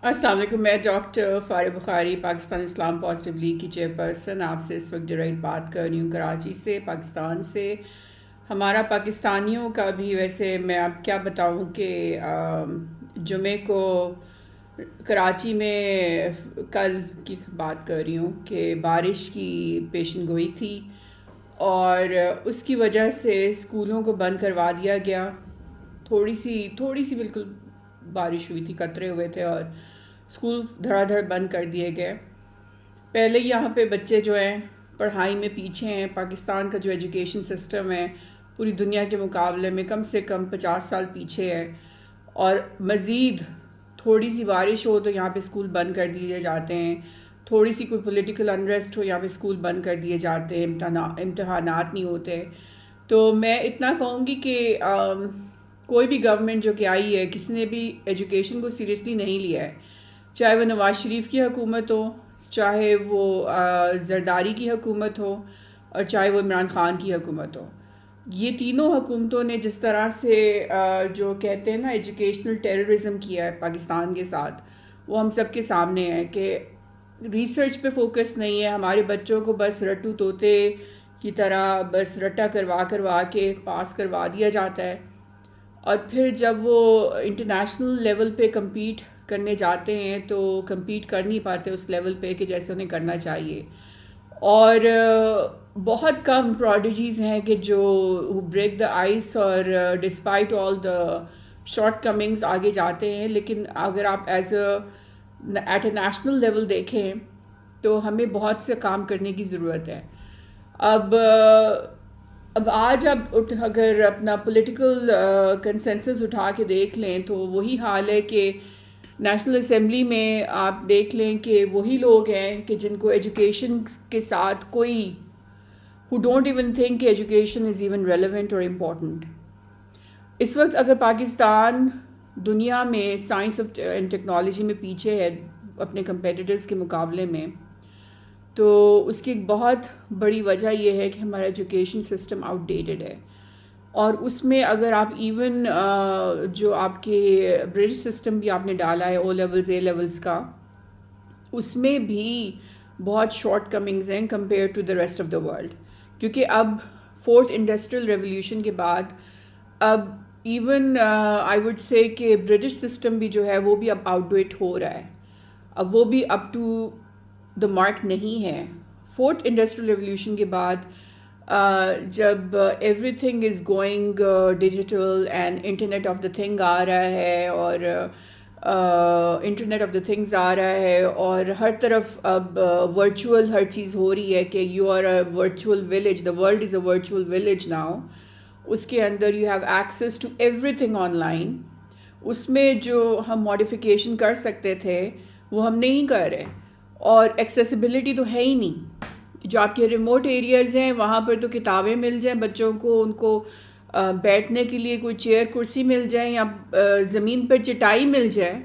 السلام علیکم. میں ڈاکٹر فارغ بخاری پاکستان اسلام پازیٹیو لیگ کی چیئرپرسن آپ سے اس وقت ڈائریکٹ بات کر رہی ہوں کراچی سے، پاکستان سے. ہمارا پاکستانیوں کا بھی ویسے میں اب کیا بتاؤں کہ جمعے کو کراچی میں کل کی بات کر رہی ہوں کہ بارش کی پیشن گوئی تھی اور اس کی وجہ سے اسکولوں کو بند کروا دیا گیا. تھوڑی سی بالکل بارش ہوئی تھی، قطرے ہوئے تھے اور اسکول دھڑا دھڑ بند کر دیے گئے. پہلے یہاں پہ بچے جو ہیں پڑھائی میں پیچھے ہیں. پاکستان کا جو ایجوکیشن سسٹم ہے پوری دنیا کے مقابلے میں کم سے کم 50 سال پیچھے ہے، اور مزید تھوڑی سی بارش ہو تو یہاں پہ اسکول بند کر دیے جاتے ہیں. تھوڑی سی کوئی پولیٹیکل انریسٹ ہو یہاں پہ اسکول بند کر دیے جاتے ہیں، امتحانات نہیں ہوتے. تو میں اتنا کہوں گی کہ کوئی بھی گورنمنٹ جو کہ آئی ہے کسی نے بھی ایجوکیشن کو سیریسلی نہیں لیا ہے، چاہے وہ نواز شریف کی حکومت ہو، چاہے وہ زرداری کی حکومت ہو، اور چاہے وہ عمران خان کی حکومت ہو. یہ تینوں حکومتوں نے جس طرح سے جو کہتے ہیں نا ایجوکیشنل ٹیررزم کیا ہے پاکستان کے ساتھ، وہ ہم سب کے سامنے ہے کہ ریسرچ پہ فوکس نہیں ہے. ہمارے بچوں کو بس رٹو طوطے کی طرح بس رٹا کروا کے پاس کروا دیا جاتا ہے، اور پھر جب وہ انٹرنیشنل لیول پہ کمپیٹ کرنے جاتے ہیں تو کمپیٹ کر نہیں پاتے اس لیول پہ کہ جیسے انہیں کرنا چاہیے. اور بہت کم پروڈیجیز ہیں کہ جو بریک دا آئس اور despite all the shortcomings آگے جاتے ہیں. لیکن اگر آپ as at a national level دیکھیں تو ہمیں بہت سے کام کرنے کی ضرورت ہے. اب آج اگر اپنا پولیٹیکل کنسنسس اٹھا کے دیکھ لیں تو وہی حال ہے کہ نیشنل اسمبلی میں آپ دیکھ لیں کہ وہی لوگ ہیں کہ جن کو ایجوکیشن کے ساتھ کوئی who don't even think کہ education is even relevant or important. اس وقت اگر پاکستان دنیا میں سائنس اینڈ ٹیکنالوجی میں پیچھے ہے اپنے کمپیٹیٹرز کے مقابلے میں، تو اس کی ایک بہت بڑی وجہ یہ ہے کہ ہمارا ایجوکیشن سسٹم آؤٹ ڈیٹڈ ہے. اور اس میں اگر آپ ایون جو آپ کے برٹش سسٹم بھی آپ نے ڈالا ہے او لیولز اے لیولز کا، اس میں بھی بہت شارٹ کمنگز ہیں compared to the rest of the world. کیونکہ اب فورتھ انڈسٹریل ریولیوشن کے بعد اب ایون آئی وڈ سے کہ برٹش سسٹم بھی جو ہے وہ بھی اب آؤٹ ڈیٹ ہو رہا ہے. اب وہ بھی اپ ٹو دا مارک نہیں ہے. فورتھ انڈسٹریل ریولیوشن کے بعد جب everything is going digital and internet of the thing آ رہا ہے، اور انٹرنیٹ آف دا تھنگز آ رہا ہے، اور ہر طرف اب ورچوئل ہر چیز ہو رہی ہے کہ you are a virtual village, the world is a virtual village now. اس کے اندر you have access to everything online. اس میں جو ہم ماڈیفیکیشن کر سکتے تھے وہ ہم نہیں کر رہے، اور ایکسیسیبلٹی تو ہے ہی نہیں. جو آپ کے ریموٹ ایریاز ہیں وہاں پر تو کتابیں مل جائیں بچوں کو، ان کو بیٹھنے کے لیے کوئی چیئر کرسی مل جائیں یا زمین پر چٹائی مل جائے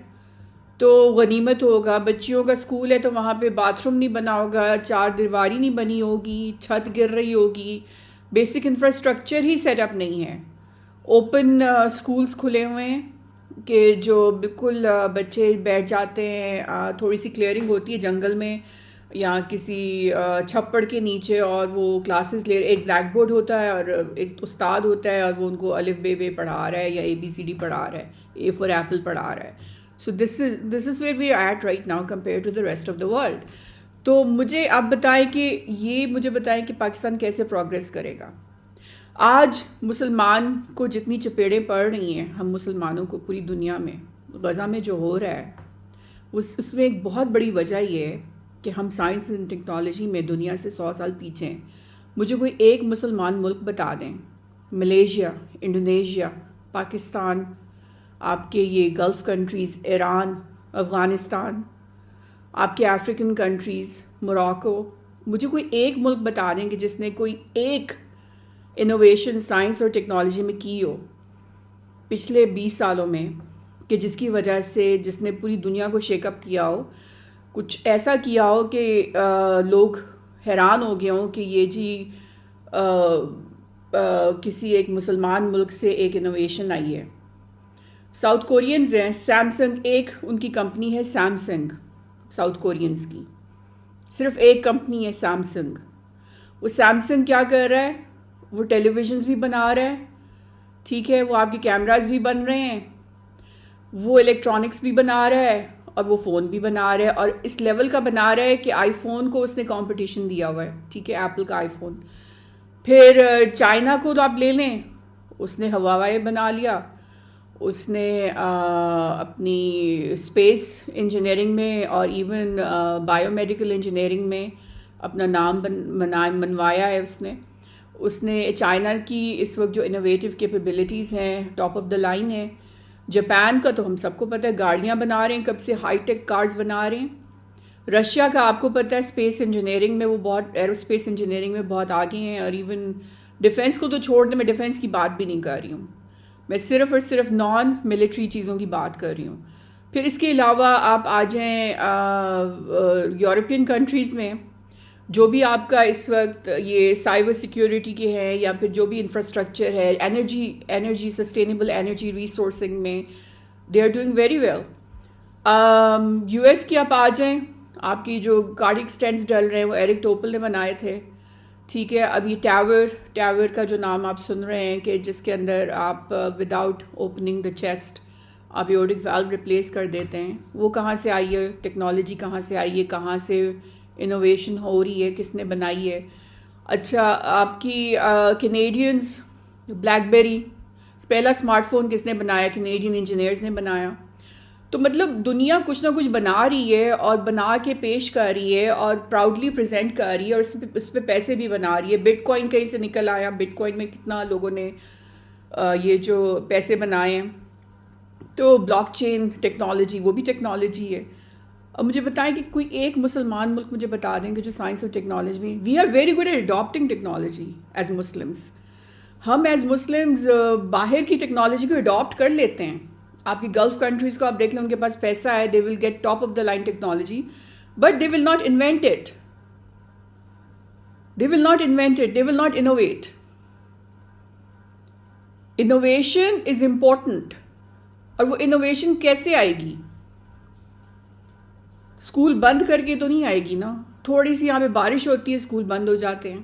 تو غنیمت ہوگا. بچیوں کا اسکول ہے تو وہاں پہ باتھ روم نہیں بنا ہوگا، چار دیواری نہیں بنی ہوگی، چھت گر رہی ہوگی، بیسک انفراسٹرکچر ہی سیٹ اپ نہیں ہے. اوپن اسکولس کھلے ہوئے ہیں کہ جو بالکل بچے بیٹھ جاتے ہیں، تھوڑی سی کلیئرنگ ہوتی ہے جنگل میں یا کسی چھپڑ کے نیچے، اور وہ کلاسز لے، ایک بلیک بورڈ ہوتا ہے اور ایک استاد ہوتا ہے اور وہ ان کو الف بے پڑھا رہا ہے یا ABCD پڑھا رہا ہے، اے فار ایپل پڑھا رہا ہے. So this is where we are at right now compare to the rest of the world. تو مجھے آپ بتائیں کہ پاکستان کیسے پروگریس کرے گا. آج مسلمان کو جتنی چپیڑیں پڑ رہی ہیں ہم مسلمانوں کو پوری دنیا میں، غزہ میں جو ہو رہا ہے، اس میں ایک بہت بڑی وجہ یہ ہے کہ ہم سائنس اینڈ ٹیکنالوجی میں دنیا سے 100 سال پیچھے ہیں. مجھے کوئی ایک مسلمان ملک بتا دیں، ملیشیا، انڈونیشیا، پاکستان، آپ کے یہ گلف کنٹریز، ایران، افغانستان، آپ کے افریقن کنٹریز، موراکو، مجھے کوئی ایک ملک بتا دیں کہ جس نے کوئی ایک انوویشن سائنس اور ٹیکنالوجی میں کی ہو پچھلے 20 سالوں میں، کہ جس کی وجہ سے جس نے پوری دنیا کو شیک اپ کیا ہو، کچھ ایسا کیا ہو کہ لوگ حیران ہو گئے ہوں کہ یہ جی کسی ایک مسلمان ملک سے ایک انوویشن آئی ہے. ساؤتھ کورینز ہیں، سیمسنگ ایک ان کی کمپنی ہے، سیمسنگ ساؤتھ کورینز کی صرف ایک کمپنی ہے سیمسنگ. وہ سیمسنگ کیا کر رہا ہے؟ وہ ٹیلی ویژنز بھی بنا رہا ہے، ٹھیک ہے، وہ آپ کے کیمراز بھی بن رہے ہیں، وہ الیکٹرانکس بھی بنا رہا ہے اور وہ فون بھی بنا رہا ہے، اور اس لیول کا بنا رہا ہے کہ آئی فون کو اس نے کمپٹیشن دیا ہوا ہے، ٹھیک ہے، ایپل کا آئی فون. پھر چائنا کو تو آپ لے لیں، اس نے ہواوے بنا لیا، اس نے اپنی اسپیس انجینئرنگ میں اور ایون بایو میڈیکل انجینئرنگ میں اپنا نام منوایا ہے. اس نے چائنا کی اس وقت جو انوویٹیو کیپیبلٹیز ہیں ٹاپ آف دا لائن ہے. جاپان کا تو ہم سب کو پتہ ہے، گاڑیاں بنا رہے ہیں، کب سے ہائی ٹیک کارز بنا رہے ہیں. رشیا کا آپ کو پتہ ہے اسپیس انجینئرنگ میں وہ بہت، ایرو اسپیس انجینئرنگ میں بہت آگے ہیں، اور ایون ڈیفینس کو تو چھوڑ دیں، میں ڈیفینس کی بات بھی نہیں کر رہی ہوں، میں صرف اور صرف نان ملٹری چیزوں کی بات کر رہی ہوں. پھر اس کے علاوہ آپ آ جائیں یورپین کنٹریز میں، جو بھی آپ کا اس وقت یہ سائبر سیکیورٹی کے ہیں یا پھر جو بھی انفراسٹرکچر ہے، انرجی سسٹینیبل انرجی ریسورسنگ میں they are doing very well. U S کی آپ آ جائیں، آپ کی جو کارڈک اسٹینڈس ڈل رہے ہیں وہ ایرک ٹوپل نے بنائے تھے، ٹھیک ہے. اب یہ ٹاور کا جو نام آپ سن رہے ہیں کہ جس کے اندر آپ وداؤٹ اوپننگ دا چیسٹ آپ ایورٹک والو ریپلیس کر دیتے ہیں، وہ کہاں سے آئی ہے؟ ٹیکنالوجی کہاں سے آئی ہے؟ کہاں سے انوویشن ہو رہی ہے؟ کس نے بنائی ہے؟ اچھا، آپ کی کینیڈینز بلیک بیری پہلا اسمارٹ فون کس نے بنایا؟ کینیڈین انجینئرز نے بنایا. تو مطلب دنیا کچھ نہ کچھ بنا رہی ہے اور بنا کے پیش کر رہی ہے اور پراؤڈلی پریزنٹ کر رہی ہے، اور اس پہ پیسے بھی بنا رہی ہے. بٹ کوائن کہیں سے نکل آیا، بٹ کوائن میں کتنا لوگوں نے یہ جو پیسے بنائے ہیں. تو بلاک چین ٹیکنالوجی وہ بھی ٹیکنالوجی ہے. اب مجھے بتائیں کہ کوئی ایک مسلمان ملک مجھے بتا دیں کہ جو سائنس اور ٹیکنالوجی میں we are very good at adapting technology as Muslims. ہم ایز مسلمز باہر کی ٹیکنالوجی کو اڈاپٹ کر لیتے ہیں. آپ کی گلف کنٹریز کو آپ دیکھ لیں، ان کے پاس پیسہ ہے، they will get top of the line technology, but they will not invent it, they will not invent it, they will not innovate. Innovation is important, اور وہ انوویشن کیسے آئے گی؟ اسکول بند کر کے تو نہیں آئے گی نا. تھوڑی سی یہاں پہ بارش ہوتی ہے اسکول بند ہو جاتے ہیں،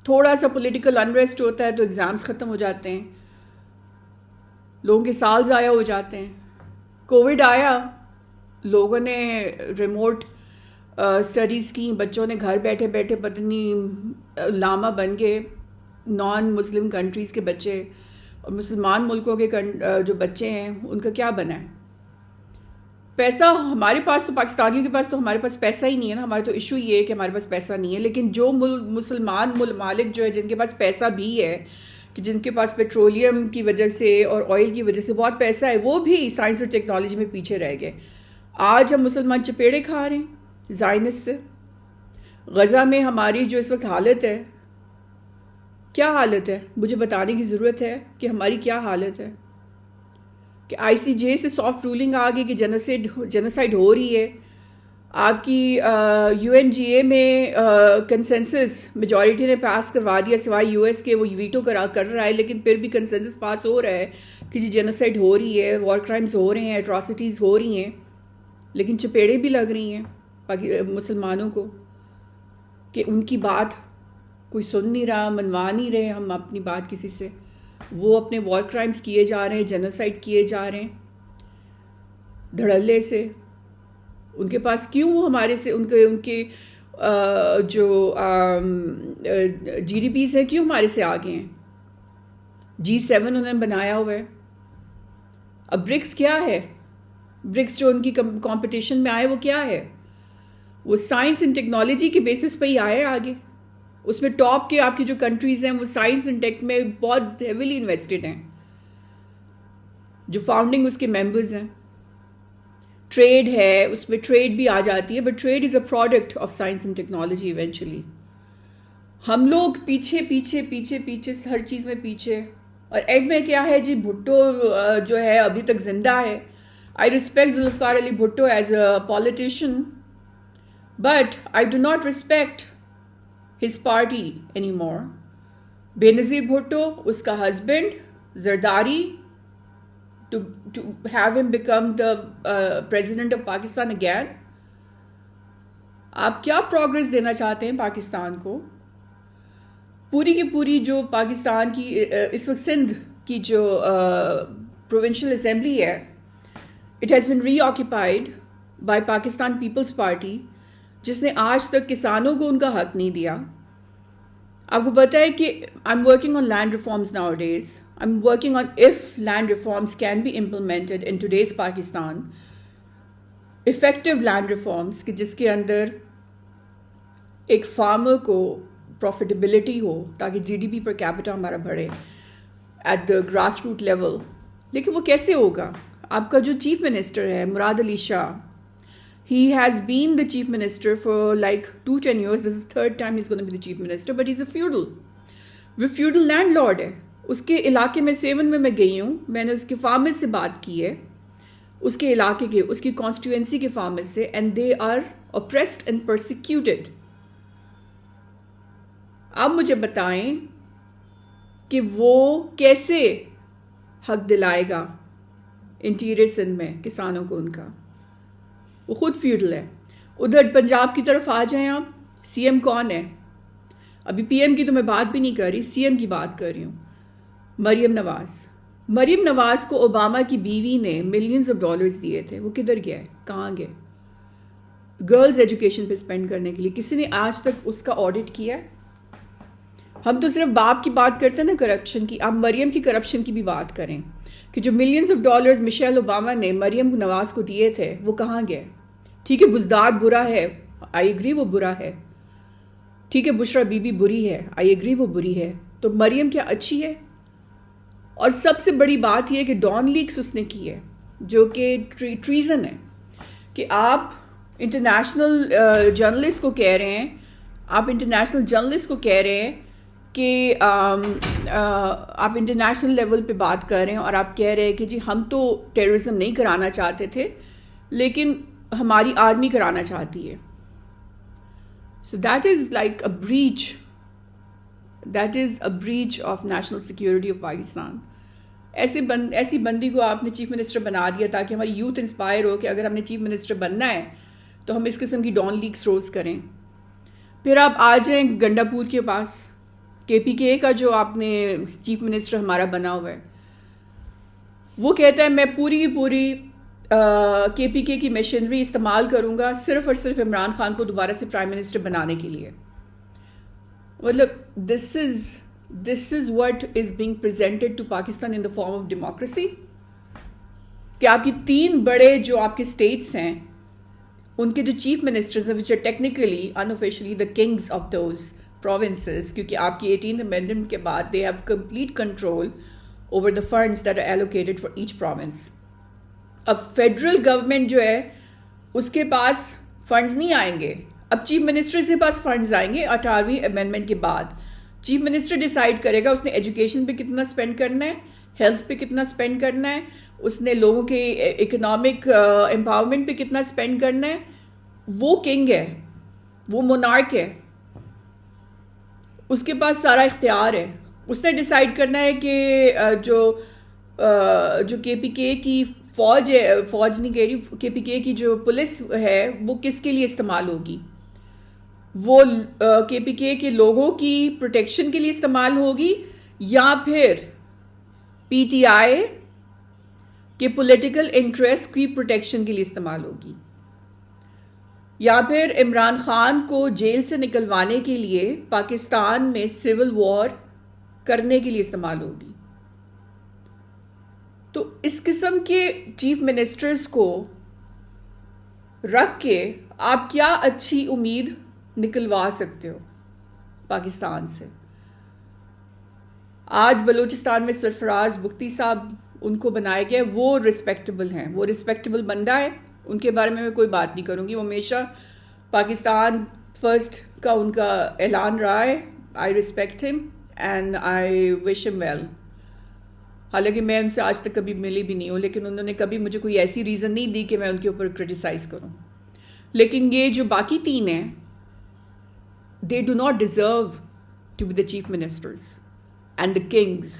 تھوڑا سا پولیٹیکل انریسٹ ہوتا ہے تو ایگزامس ختم ہو جاتے ہیں، لوگوں کے سال ضائع ہو جاتے ہیں. کووڈ آیا، لوگوں نے ریموٹ اسٹڈیز کی، بچوں نے گھر بیٹھے بیٹھے پتہ نہیں لاما بن کے، نان مسلم کنٹریز کے بچے اور مسلمان ملکوں کے جو بچے ہیں ان کا کیا بنا ہے؟ پیسہ ہمارے پاس تو، پاکستانیوں کے پاس تو ہمارے پاس پیسہ ہی نہیں ہے نا. ہمارا تو ایشو یہ ہے کہ ہمارے پاس پیسہ نہیں ہے. لیکن جو مسلمان ممالک جو ہے جن کے پاس پیسہ بھی ہے، کہ جن کے پاس پیٹرولیم کی وجہ سے اور آئل کی وجہ سے بہت پیسہ ہے، وہ بھی سائنس اور ٹیکنالوجی میں پیچھے رہ گئے. آج ہم مسلمان چپیڑے کھا رہے ہیں زائنس سے. غزہ میں ہماری جو اس وقت حالت ہے، کیا حالت ہے؟ مجھے بتانے کی ضرورت ہے کہ ہماری کیا حالت ہے. کہ آئی سی جے سے سافٹ رولنگ آ گئی کہ جینوسائڈ ہو رہی ہے. آپ کی یو این جی اے میں کنسنسس میجورٹی نے پاس کروا دیا، سوائے یو ایس کے، وہ ویٹو کر رہا ہے، لیکن پھر بھی کنسنسس پاس ہو رہا ہے کہ جی جینوسائڈ ہو رہی ہے، وار کرائمز ہو رہے ہیں، اٹراسٹیز ہو رہی ہیں. لیکن چپیڑیں بھی لگ رہی ہیں مسلمانوں کو کہ ان کی بات کوئی سن نہیں رہا، منوا نہیں رہے ہم اپنی بات کسی سے. وہ اپنے وار کرائمز کیے جا رہے ہیں، جینوسائڈ کیے جا رہے ہیں دھڑلے سے. ان کے پاس کیوں وہ ہمارے سے ان کے جو جی ڈی پیز ہیں کیوں ہمارے سے آگے ہیں؟ G7 انہوں نے بنایا ہوا ہے. اب برکس کیا ہے؟ برکس جو ان کی کمپٹیشن میں آئے وہ کیا ہے؟ وہ سائنس اینڈ ٹیکنالوجی کے بیسس پہ ہی آئے آگے. اس میں ٹاپ کے آپ کی جو کنٹریز ہیں وہ سائنس اینڈ ٹیک میں بہت ہیویلی انویسٹڈ ہیں، جو فاؤنڈنگ اس کے ممبرز ہیں. ٹریڈ ہے، اس میں ٹریڈ بھی آ جاتی ہے، but trait is a product of science and technology eventually. ہم لوگ پیچھے پیچھے پیچھے پیچھے ہر چیز میں پیچھے. اور اینڈ میں کیا ہے جی، بھٹو جو ہے ابھی تک زندہ ہے. I respect Zulfikar Ali Bhutto as a politician, but I do not respect his party any more. Benazir Bhutto, اس کا husband Zardari, to have him become the president of Pakistan again. آپ کیا پروگریس دینا چاہتے ہیں پاکستان کو؟ پوری کی پوری جو پاکستان کی اس وقت سندھ کی جو پروونشل اسمبلی ہے، it has been reoccupied by Pakistan Peoples Party, جس نے آج تک کسانوں کو ان کا حق نہیں دیا. آپ کو پتہ ہے کہ I am working on land reforms nowadays. I am working on if land reforms can be implemented in today's Pakistan, effective land reforms کہ جس کے اندر ایک فارمر کو پروفیٹیبلٹی ہو تاکہ جی ڈی پی پر کیپٹا ہمارا بڑھے at the grass root level. لیکن وہ کیسے ہوگا؟ آپ کا جو چیف منسٹر ہے مراد Ali Shah, he has been the chief minister for like 10 years. This is the third time he's going to be the chief minister, but he's a feudal. وہ feudal landlord ہے. اس کے علاقے میں 7 میں گئی ہوں، میں نے اس کے فارمرز سے بات کی ہے، اس کے علاقے کے، اس کی کانسٹیٹوئنسی کے فارمرز سے، and they are oppressed and persecuted. اب مجھے بتائیں کہ وہ کیسے حق دلائے گا انٹیریئر سندھ میں کسانوں کو ان کا؟ وہ خود فیوڈل ہے. ادھر پنجاب کی طرف آ جائیں آپ، سی ایم کون ہے؟ ابھی پی ایم کی تو میں بات بھی نہیں کر رہی، سی ایم کی بات کر رہی ہوں. مریم نواز. مریم نواز کو اوباما کی بیوی نے ملینز آف ڈالرز دیے تھے. وہ کدھر گیا ہے؟ کہاں گئے؟ گرلز ایجوکیشن پہ اسپینڈ کرنے کے لیے. کسی نے آج تک اس کا آڈٹ کیا ہے؟ ہم تو صرف باپ کی بات کرتے ہیں نا کرپشن کی. آپ مریم کی کرپشن کی بھی بات کریں کہ جو millions of dollars Michelle Obama نے مریم نواز کو دیے تھے وہ کہاں گئے؟ ٹھیک ہے بزداد برا ہے، آئی ایگری وہ برا ہے. ٹھیک ہے بشرا بی بی بری ہے، آئی ایگری وہ بری ہے. تو مریم کیا اچھی ہے؟ اور سب سے بڑی بات یہ کہ ڈان لیکس اس نے کی ہے جو کہ ٹریزن ہے، کہ آپ انٹرنیشنل جرنلسٹ کو کہہ رہے ہیں، آپ انٹرنیشنل جرنلسٹ کو کہہ رہے ہیں کہ آپ انٹرنیشنل لیول پہ بات کر رہے ہیں اور آپ کہہ رہے ہیں کہ جی ہم تو ٹیررزم نہیں کرانا چاہتے تھے لیکن ہماری آرمی کرانا چاہتی ہے. So that is like a breach, that is a breach of national security of Pakistan. ایسی بندی کو آپ نے چیف منسٹر بنا دیا تاکہ ہماری یوتھ انسپائر ہو کہ اگر ہم نے چیف منسٹر بننا ہے تو ہم اس قسم کی ڈان لیکس روز کریں. پھر آپ آ جائیں گنڈا پور کے پاس، کے پی کے کا جو آپ نے چیف منسٹر ہمارا بنا ہوا ہے، وہ کہتا ہے میں پوری کی پوری کے پی کے کی مشینری استعمال کروں گا صرف اور صرف عمران خان کو دوبارہ سے پرائم منسٹر بنانے کے لیے. مطلب this is what is being presented to Pakistan in the form of democracy, کہ آپ کی 3 بڑے جو آپ کے اسٹیٹس ہیں ان کے جو چیف منسٹرز ہیں which are technically unofficially the kings of those provinces، کیونکہ آپ کی 18th amendment کے بعد they have complete control over the funds that are allocated for each province. اب فیڈرل گورنمنٹ جو ہے اس کے پاس فنڈز نہیں آئیں گے، اب چیف منسٹر کے پاس فنڈز آئیں گے 18ویں امینڈمنٹ کے بعد. چیف منسٹر ڈیسائیڈ کرے گا اس نے ایجوکیشن پہ کتنا اسپینڈ کرنا ہے، ہیلتھ پہ کتنا اسپینڈ کرنا ہے، اس نے لوگوں کے اکنامک امپاورمنٹ پہ کتنا اسپینڈ کرنا ہے. وہ کنگ ہے، وہ مونارک ہے، اس کے پاس سارا اختیار ہے. اس نے ڈیسائیڈ کرنا ہے کہ جو کے پی کے کی فوج ہے، فوج نہیں کہہ رہی، کے پی کے کی جو پولیس ہے وہ کس کے لیے استعمال ہوگی. وہ کے پی کے لوگوں کی پروٹیکشن کے لیے استعمال ہوگی یا پھر پی ٹی آئی کے پولیٹیکل انٹرسٹ کی پروٹیکشن کے لیے استعمال ہوگی، یا پھر عمران خان کو جیل سے نکلوانے کے لیے پاکستان میں سول وار کرنے کے لیے استعمال ہوگی. تو اس قسم کے چیف منسٹرز کو رکھ کے آپ کیا اچھی امید نکلوا سکتے ہو پاکستان سے؟ آج بلوچستان میں سرفراز بگٹی صاحب ان کو بنایا گیا، وہ رسپیکٹیبل ہیں، وہ رسپیکٹیبل بندہ ہے، ان کے بارے میں کوئی بات نہیں کروں گی. وہ ہمیشہ پاکستان فرسٹ کا ان کا اعلان رہا ہے. آئی ریسپیکٹ ہم اینڈ آئی وش ہم ویل. حالانکہ میں ان سے آج تک کبھی ملی بھی نہیں ہوں، لیکن انہوں نے کبھی مجھے کوئی ایسی ریزن نہیں دی کہ میں ان کے اوپر کرٹیسائز کروں. لیکن یہ جو باقی 3 ہیں they do not deserve to be the chief ministers and the kings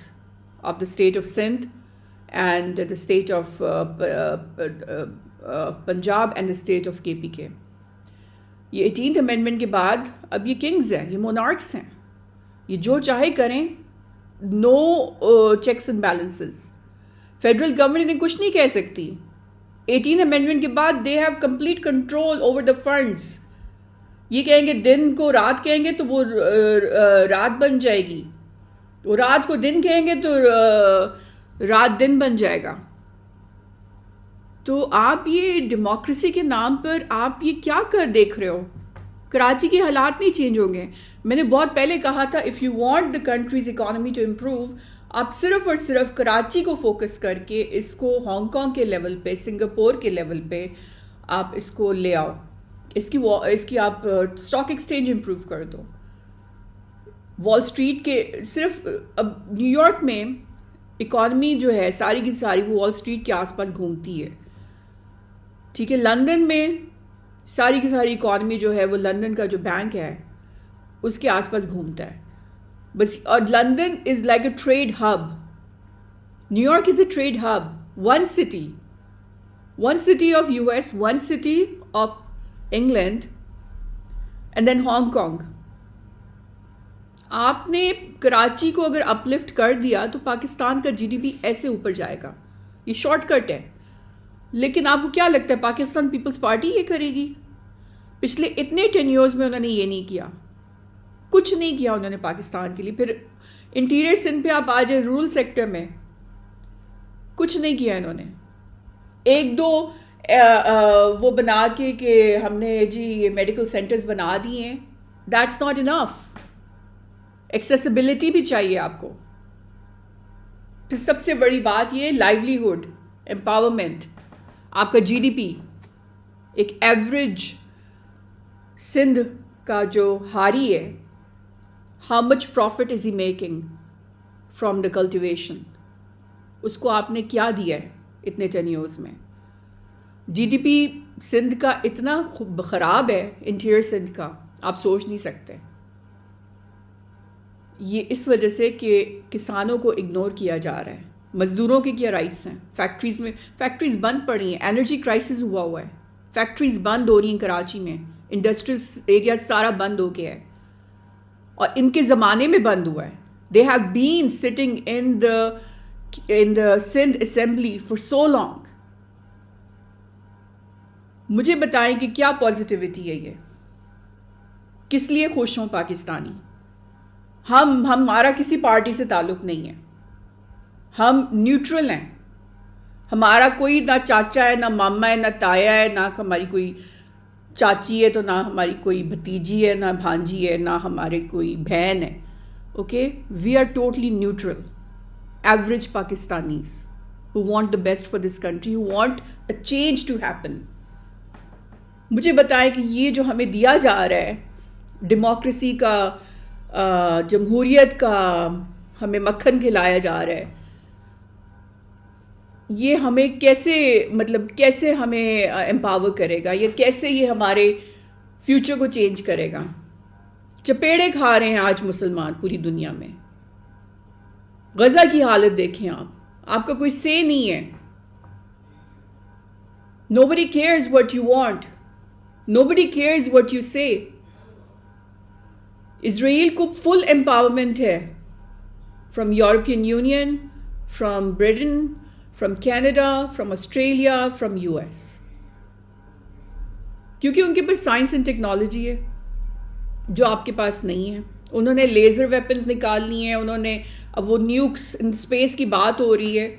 of the state of Sindh and the state of Punjab and the state of KPK. یہ 18th amendment کے بعد اب یہ کنگز ہیں, یہ مونارکس ہیں, یہ جو چاہے کریں, no checks and balances. Federal government نے کچھ نہیں کہہ سکتی. 18th amendment کے بعد they have complete control over the funds. یہ کہیں گے دن کو رات کہیں گے تو وہ رات بن جائے گی, وہ رات کو دن کہیں گے تو رات دن بن جائے گا. تو آپ یہ ڈیموکریسی کے نام پر آپ یہ کیا کر دیکھ رہے ہو؟ کراچی کے حالات نہیں چینج ہوں گے. میں نے بہت پہلے کہا تھا if you want the country's economy to improve, آپ صرف اور صرف کراچی کو فوکس کر کے اس کو ہانگ کانگ کے لیول پہ, سنگاپور کے لیول پہ آپ اس کو لے آؤ. اس کی آپ اسٹاک ایکسچینج امپروو کر دو. وال اسٹریٹ کے صرف اب نیو یارک میں اکانومی جو ہے ساری کی ساری وہ وال اسٹریٹ کے آس پاس گھومتی ہے, ٹھیک ہے. لندن میں ساری کی ساری اکانومی جو ہے وہ لندن کا جو بینک ہے اس کے آس پاس گھومتا ہے بس. اور London is like a trade hub, New York is a trade hub. One city of U S, one city of England and then Hong Kong. آپ نے کراچی کو اگر اپ لفٹ کر دیا تو پاکستان کا جی ڈی پی ایسے اوپر جائے گا. یہ شارٹ کٹ ہے. لیکن آپ کو کیا لگتا ہے پاکستان پیپلز پارٹی یہ کرے گی؟ پچھلے اتنے ٹینیورز میں انہوں نے یہ نہیں کیا, کچھ نہیں کیا انہوں نے پاکستان کے لیے. پھر انٹیریئر سندھ پہ آپ آ جائیں, رورل سیکٹر میں کچھ نہیں کیا انہوں نے. ایک دو وہ بنا کے کہ ہم نے جی یہ میڈیکل سینٹرز بنا دیے ہیں, دیٹس ناٹ انف. ایکسیسیبلٹی بھی چاہیے آپ کو. پھر سب سے بڑی بات یہ لائیولیہڈ امپاورمنٹ. آپ کا جی ڈی پی, ایک ایوریج سندھ کا جو ہاری ہے, how much profit is he making from the cultivation, اس کو آپ نے کیا دیا ہے اتنے 10 years میں؟ جی ڈی پی سندھ کا اتنا خراب ہے, انٹیریئر سندھ کا, آپ سوچ نہیں سکتے. یہ اس وجہ سے کہ کسانوں کو اگنور کیا جا رہا ہے. مزدوروں کے کیا رائٹس ہیں؟ فیکٹریز بند پڑی ہیں, انرجی کرائسس ہوا ہے, فیکٹریز بند ہو رہی ہیں کراچی میں, انڈسٹریل ایریا سارا بند ہو گیا ہے, اور ان کے زمانے میں بند ہوا ہے. They have been sitting in the Sindh assembly for so long. مجھے بتائیں کہ کیا پازیٹیوٹی ہے یہ؟ کس لیے خوش ہوں پاکستانی؟ ہمارا کسی پارٹی سے تعلق نہیں ہے, ہم نیوٹرل ہیں. ہمارا کوئی نہ چاچا ہے, نہ ماما ہے, نہ تایا ہے, نہ ہماری کوئی چاچی ہے, تو نہ ہماری کوئی بھتیجی ہے, نہ بھانجی ہے, نہ ہمارے کوئی بہن ہے. Okay, we are totally neutral, average Pakistanis who want the best for this country, who want a change to happen. مجھے بتائیں کہ یہ جو ہمیں دیا جا رہا ہے ڈیموکریسی کا, جمہوریت کا, ہمیں مکھن کھلایا جا رہا ہے, یہ ہمیں کیسے ہمیں امپاور کرے گا, یا کیسے یہ ہمارے فیوچر کو چینج کرے گا؟ چپیڑے کھا رہے ہیں آج مسلمان پوری دنیا میں. غزہ کی حالت دیکھیں آپ کا کوئی سے نہیں ہے. Nobody cares what you want. Nobody cares what you say. Israel کو فل امپاورمنٹ ہے from European Union, from Britain, from Canada, from Australia, from U S, کیونکہ ان کے پاس سائنس اینڈ ٹیکنالوجی ہے جو آپ کے پاس نہیں ہے. انہوں نے لیزر ویپنز نکال لی ہیں, انہوں نے اب وہ نیوکس ان اسپیس کی بات ہو رہی ہے.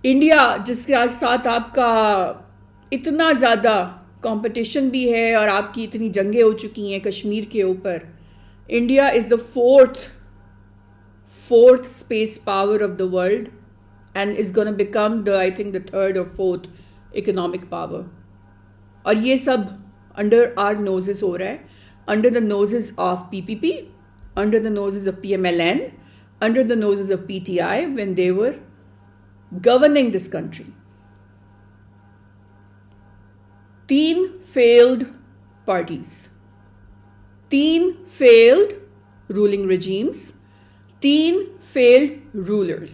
انڈیا جس کے ساتھ آپ کا اتنا زیادہ کمپٹیشن بھی ہے اور آپ کی اتنی جنگیں ہو چکی ہیں کشمیر کے اوپر, India is the fourth space power of the world and is gonna become the I think the third or fourth economic power. اور یہ سب انڈر آر نوزز ہو رہا ہے, under the noses of P P P, under the noses of PMLN, under the noses of PTI when they were governing this country. 3 failed parties, 3 failed ruling regimes, 3 failed rulers.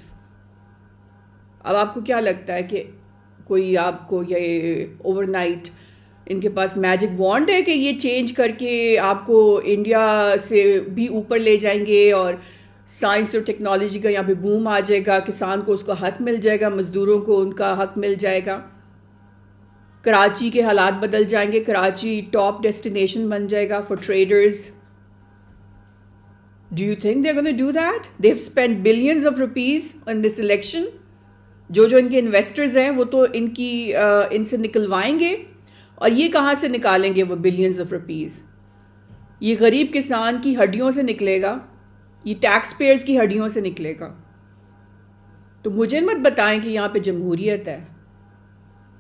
اب آپ کو کیا لگتا ہے کہ کوئی آپ کو یہ اوور نائٹ ان کے پاس میجک وانڈ ہے کہ یہ چینج کر کے آپ کو انڈیا سے بھی اوپر لے جائیں گے اور سائنس اور ٹیکنالوجی کا یہاں پہ بوم آ جائے گا, کسان کو اس کا حق مل جائے گا, مزدوروں کو ان کا حق مل جائے گا, کراچی کے حالات بدل جائیں گے, کراچی ٹاپ ڈیسٹینیشن بن جائے گا for traders. Do you think they're going to do that? They've spent billions of rupees on this election. جو ان کے انویسٹرز ہیں وہ تو ان سے نکلوائیں گے, اور یہ کہاں سے نکالیں گے وہ بلینز آف روپیز؟ یہ غریب کسان کی ہڈیوں سے نکلے گا, یہ ٹیکس پیئرز کی ہڈیوں سے نکلے گا. تو مجھے مت بتائیں کہ یہاں پہ جمہوریت ہے.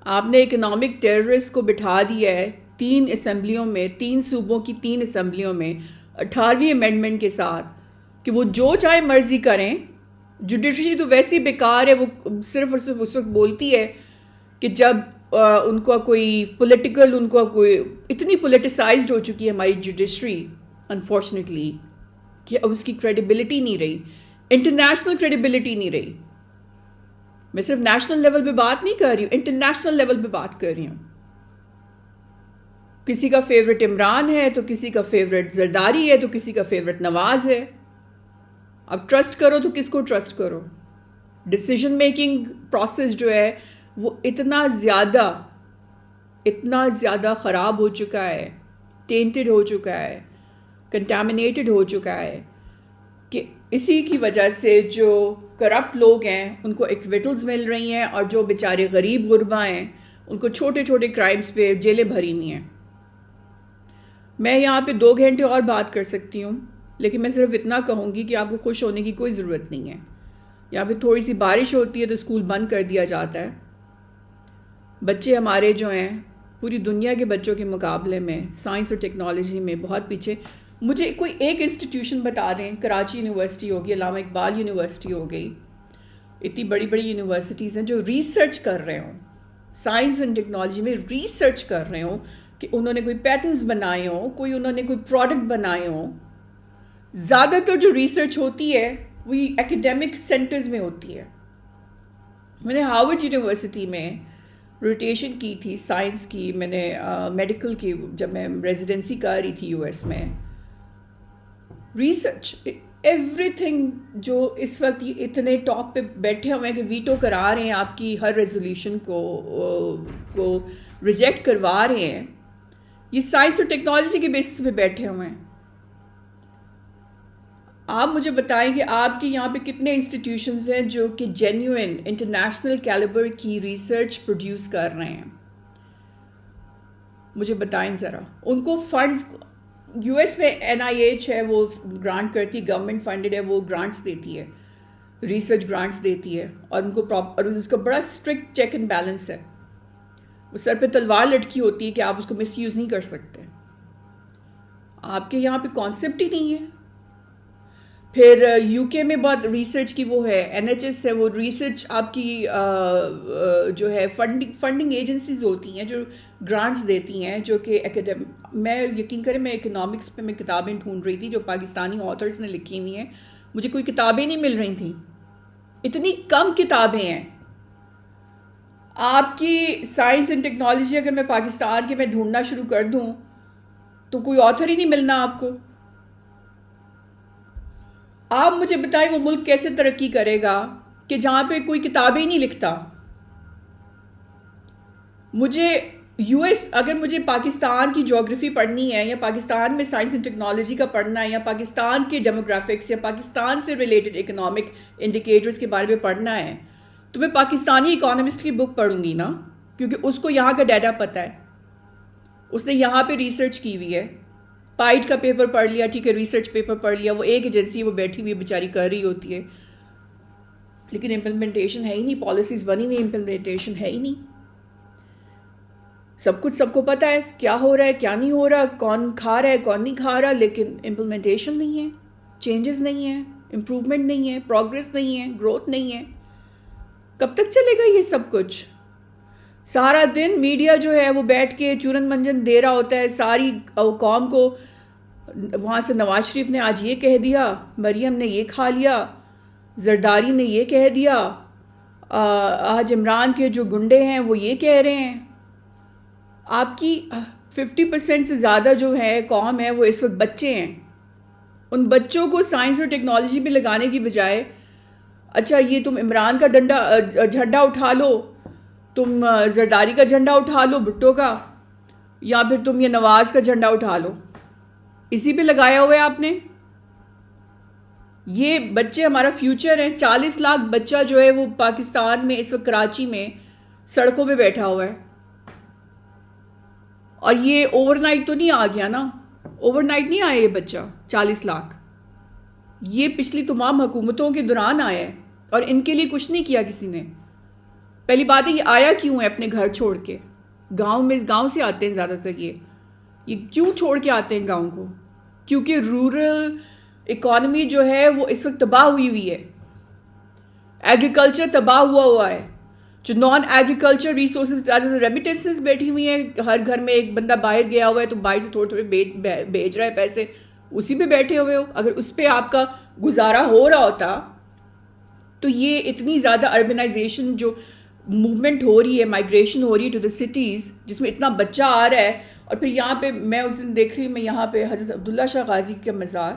آپ نے اکنامک ٹیررسٹ کو بٹھا دیا ہے 3 اسمبلیوں میں, 3 صوبوں کی 3 اسمبلیوں میں 18ویں امینڈمنٹ کے ساتھ, کہ وہ جو چاہے مرضی کریں. جوڈیشری تو ویسی بیکار ہے, وہ صرف اور صرف اس وقت بولتی ہے کہ جب ان کو کوئی پولیٹیکل, ان کو کوئی اتنی پولیٹیسائزڈ ہو چکی ہے ہماری جوڈیشری انفارچونیٹلی کہ اب اس کی کریڈیبلٹی نہیں رہی, انٹرنیشنل کریڈیبلٹی نہیں رہی. میں صرف نیشنل لیول پہ بات نہیں کر رہی ہوں, انٹرنیشنل لیول پہ بات کر رہی ہوں. کسی کا فیوریٹ عمران ہے تو کسی کا فیوریٹ زرداری ہے تو کسی کا فیوریٹ نواز ہے. اب ٹرسٹ کرو تو کس کو ٹرسٹ کرو؟ ڈیسیجن میکنگ پروسیس جو ہے وہ اتنا زیادہ خراب ہو چکا ہے, ٹینٹڈ ہو چکا ہے, کنٹامنیٹڈ ہو چکا ہے کہ اسی کی وجہ سے جو کرپٹ لوگ ہیں ان کو ایکویٹلز مل رہی ہیں, اور جو بیچارے غریب غربا ہیں ان کو چھوٹے چھوٹے کرائمز پہ جیلیں بھری ہوئی ہیں. میں یہاں پہ 2 گھنٹے اور بات کر سکتی ہوں, لیکن میں صرف اتنا کہوں گی کہ آپ کو خوش ہونے کی کوئی ضرورت نہیں ہے. یہاں پہ تھوڑی سی بارش ہوتی ہے تو اسکول بند کر دیا جاتا ہے. بچے ہمارے جو ہیں پوری دنیا کے بچوں کے مقابلے میں سائنس اور ٹیکنالوجی میں بہت پیچھے. مجھے کوئی ایک انسٹیٹیوشن بتا دیں, کراچی یونیورسٹی ہوگی, علامہ اقبال یونیورسٹی ہو گئی, اتنی بڑی بڑی یونیورسٹیز ہیں جو ریسرچ کر رہے ہوں, سائنس اینڈ ٹیکنالوجی میں ریسرچ کر رہے ہوں کہ انہوں نے کوئی پیٹرنز بنائے ہوں, انہوں نے کوئی پروڈکٹ بنائے ہوں. زیادہ تر جو ریسرچ ہوتی ہے وہ ایکیڈیمک سینٹرز میں ہوتی ہے. میں نے ہارورڈ یونیورسٹی میں روٹیشن کی تھی سائنس کی, میں نے میڈیکل کی, جب میں ریزیڈنسی کر رہی تھی US میں. ریسرچ ایوری تھنگ جو اس وقت اتنے ٹاپ پہ بیٹھے ہوئے ہیں کہ ویٹو کرا رہے ہیں آپ کی ہر ریزولوشن کو ریجیکٹ کروا رہے ہیں, یہ سائنس اور ٹیکنالوجی کے بیسس پہ بیٹھے ہوئے ہیں. آپ مجھے بتائیں کہ آپ کے یہاں پہ کتنے انسٹیٹیوشنز ہیں جو کہ جینیوئن انٹرنیشنل کیلیبر کی ریسرچ پروڈیوس کر رہے ہیں؟ مجھے بتائیں ذرا. ان کو فنڈز US میں NIH ہے, وہ گرانٹ کرتی, گورنمنٹ فنڈڈ ہے, وہ گرانٹس دیتی ہے, ریسرچ گرانٹس دیتی ہے, اور ان کو اور اس کا بڑا اسٹرکٹ چیک اینڈ بیلنس ہے. وہ سر پہ تلوار لٹکی ہوتی ہے کہ آپ اس کو مس یوز نہیں کر سکتے. آپ کے یہاں پہ کانسیپٹ ہی نہیں ہے. پھر UK میں بہت ریسرچ کی وہ ہے, NHS ہے, وہ ریسرچ آپ کی جو ہے فنڈنگ ایجنسیز ہوتی ہیں جو گرانٹس دیتی ہیں, جو کہ میں یقین کریں میں اکنامکس پہ میں کتابیں ڈھونڈ رہی تھی جو پاکستانی آتھرز نے لکھی ہوئی ہیں, مجھے کوئی کتابیں نہیں مل رہی تھیں, اتنی کم کتابیں ہیں. آپ کی سائنس اینڈ ٹیکنالوجی اگر میں پاکستان کے میں ڈھونڈنا شروع کر دوں تو کوئی آتھر ہی نہیں ملنا آپ کو. آپ مجھے بتائیں وہ ملک کیسے ترقی کرے گا کہ جہاں پہ کوئی کتابیں ہی نہیں لکھتا. مجھے اگر مجھے پاکستان کی جغرافی پڑھنی ہے, یا پاکستان میں سائنس اینڈ ٹیکنالوجی کا پڑھنا ہے, یا پاکستان کے ڈیموگرافکس یا پاکستان سے ریلیٹڈ اکنامک انڈیکیٹرز کے بارے میں پڑھنا ہے, تو میں پاکستانی اکانومسٹ کی بک پڑھوں گی نا, کیونکہ اس کو یہاں کا ڈیٹا پتہ ہے, اس نے یہاں پہ ریسرچ کی ہوئی ہے. پائٹ کا پیپر پڑھ لیا, ٹھیک ہے, ریسرچ پیپر پڑھ لیا, وہ ایک ایجنسی وہ بیٹھی ہوئی بیچاری کر رہی ہوتی ہے, لیکن امپلیمنٹیشن ہے ہی نہیں, پالیسیز بنی ہوئی, امپلیمنٹیشن ہے ہی نہیں. سب کچھ سب کو پتہ ہے کیا ہو رہا ہے کیا نہیں ہو رہا, کون کھا رہا ہے کون نہیں کھا رہا, لیکن امپلیمنٹیشن نہیں ہے, چینجز نہیں ہیں, امپروومنٹ نہیں ہے, پروگریس نہیں ہے, گروتھ نہیں ہے. کب تک چلے گا یہ سب کچھ؟ سارا دن میڈیا جو ہے وہ بیٹھ کے چورن منجن دے رہا ہوتا ہے ساری قوم کو. وہاں سے نواز شریف نے آج یہ کہہ دیا, مریم نے یہ کھا لیا, زرداری نے یہ کہہ دیا, آج عمران کے جو گنڈے ہیں وہ یہ کہہ رہے ہیں آپ کی 50% سے زیادہ جو ہے قوم ہے وہ اس وقت بچے ہیں. ان بچوں کو سائنس اور ٹیکنالوجی پہ لگانے کی بجائے اچھا یہ تم عمران کا جھنڈا اٹھا لو, تم زرداری کا جھنڈا اٹھا لو بھٹو کا, یا پھر تم یہ نواز کا جھنڈا اٹھا لو, اسی پہ لگایا ہوا ہے آپ نے. یہ بچے ہمارا فیوچر ہیں. 40 لاکھ بچہ جو ہے وہ پاکستان میں اس وقت کراچی میں سڑکوں پہ بیٹھا ہوا ہے. اور یہ اوور نائٹ تو نہیں آ گیا نا, اوور نائٹ نہیں آیا یہ بچہ 40 لاکھ. یہ پچھلی تمام حکومتوں کے دوران آیا ہے اور ان کے لیے کچھ نہیں کیا کسی نے. پہلی بات ہے یہ آیا کیوں ہے اپنے گھر چھوڑ کے؟ گاؤں سے آتے ہیں زیادہ تر. یہ کیوں چھوڑ کے آتے ہیں گاؤں کو؟ کیونکہ رورل اکانومی جو ہے وہ اس وقت تباہ ہوئی ہے. ایگریکلچر تباہ ہوا ہے. جو نان ایگریکلچر ریسورسز ریمیٹنسز بیٹھی ہوئی ہیں, ہر گھر میں ایک بندہ باہر گیا ہوا ہے تو باہر سے تھوڑے بھیج رہا ہے پیسے, اسی پہ بیٹھے ہوئے ہو. اگر اس پہ آپ کا گزارا ہو رہا ہوتا تو یہ اتنی زیادہ اربنائزیشن جو موومنٹ ہو رہی ہے, مائگریشن ہو رہی ہے ٹو دا سٹیز, جس میں اتنا بچہ آ رہا ہے. اور پھر یہاں پہ میں اس دن دیکھ رہی ہوں, میں یہاں پہ حضرت عبداللہ شاہ غازی کا مزار,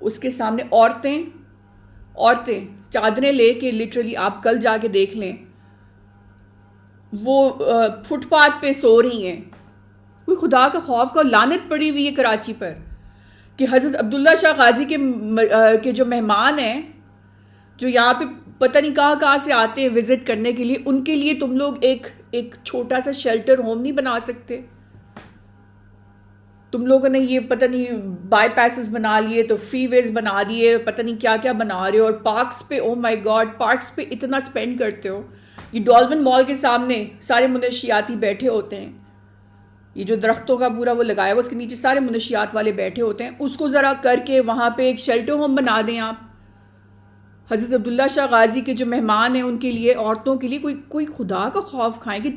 اس کے سامنے عورتیں چادریں لے کے, لٹرلی آپ کل جا کے دیکھ لیں, وہ فٹ پاتھ پہ سو رہی ہیں. کوئی خدا کا خوف کا لعنت پڑی ہوئی ہے کراچی پر کہ حضرت عبداللہ شاہ غازی کے جو مہمان ہیں, جو یہاں پہ پتہ نہیں کہاں سے آتے ہیں وزٹ کرنے کے لیے, ان کے لیے تم لوگ ایک چھوٹا سا شیلٹر ہوم نہیں بنا سکتے؟ تم لوگوں نے یہ پتہ نہیں بائی پیسز بنا لیے, تو فری ویز بنا دیے, پتہ نہیں کیا کیا بنا رہے ہو. اور پارکس پہ, او مائی گاڈ, پارکس پہ اتنا سپینڈ کرتے ہو. یہ ڈالمن مال کے سامنے سارے منشیاتی بیٹھے ہوتے ہیں, یہ جو درختوں کا پورا وہ لگایا ہوا اس کے نیچے سارے منشیات والے بیٹھے ہوتے ہیں. اس کو ذرا کر کے وہاں پہ ایک شیلٹر ہوم بنا دیں آپ. حضرت عبداللہ شاہ غازی کے جو مہمان ہیں ان کے لیے, عورتوں کے لیے کوئی خدا کا خوف کھائیں, کہ